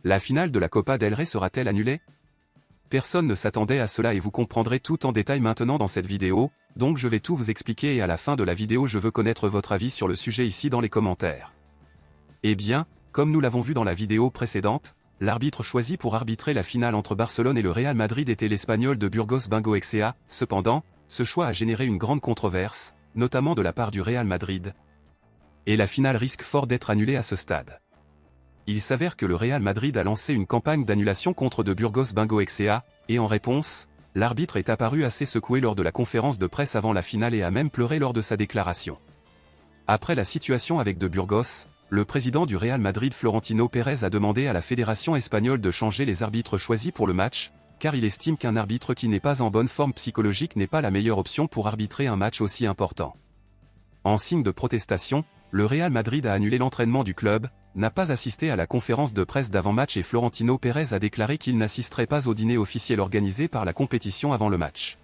La finale de la Copa del Rey sera-t-elle annulée? Personne ne s'attendait à cela et vous comprendrez tout en détail maintenant dans cette vidéo, donc je vais tout vous expliquer et à la fin de la vidéo je veux connaître votre avis sur le sujet ici dans les commentaires. Eh bien, comme nous l'avons vu dans la vidéo précédente, l'arbitre choisi pour arbitrer la finale entre Barcelone et le Real Madrid était l'Espagnol de Burgos Bengoechea. Cependant, ce choix a généré une grande controverse, notamment de la part du Real Madrid. Et la finale risque fort d'être annulée à ce stade. Il s'avère que le Real Madrid a lancé une campagne d'annulation contre de Burgos Bengoechea, et en réponse, l'arbitre est apparu assez secoué lors de la conférence de presse avant la finale et a même pleuré lors de sa déclaration. Après la situation avec de Burgos, le président du Real Madrid Florentino Pérez a demandé à la fédération espagnole de changer les arbitres choisis pour le match, car il estime qu'un arbitre qui n'est pas en bonne forme psychologique n'est pas la meilleure option pour arbitrer un match aussi important. En signe de protestation, le Real Madrid a annulé l'entraînement du club, n'a pas assisté à la conférence de presse d'avant-match et Florentino Pérez a déclaré qu'il n'assisterait pas au dîner officiel organisé par la compétition avant le match.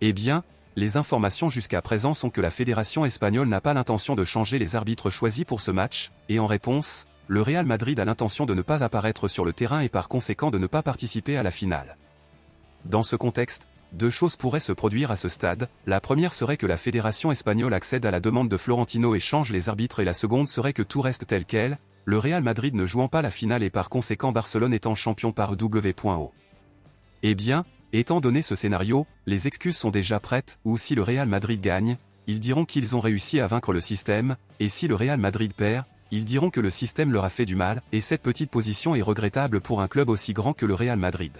Eh bien, les informations jusqu'à présent sont que la fédération espagnole n'a pas l'intention de changer les arbitres choisis pour ce match, et en réponse, le Real Madrid a l'intention de ne pas apparaître sur le terrain et par conséquent de ne pas participer à la finale. Dans ce contexte, deux choses pourraient se produire à ce stade. La première serait que la fédération espagnole accède à la demande de Florentino et change les arbitres et la seconde serait que tout reste tel quel, le Real Madrid ne jouant pas la finale et par conséquent Barcelone étant champion par W.O. Eh bien, étant donné ce scénario, les excuses sont déjà prêtes, ou si le Real Madrid gagne, ils diront qu'ils ont réussi à vaincre le système, et si le Real Madrid perd, ils diront que le système leur a fait du mal, et cette petite position est regrettable pour un club aussi grand que le Real Madrid.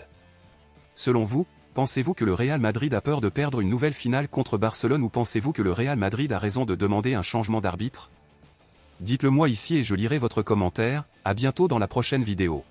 Selon vous, pensez-vous que le Real Madrid a peur de perdre une nouvelle finale contre Barcelone ou pensez-vous que le Real Madrid a raison de demander un changement d'arbitre? Dites-le moi ici et je lirai votre commentaire. À bientôt dans la prochaine vidéo.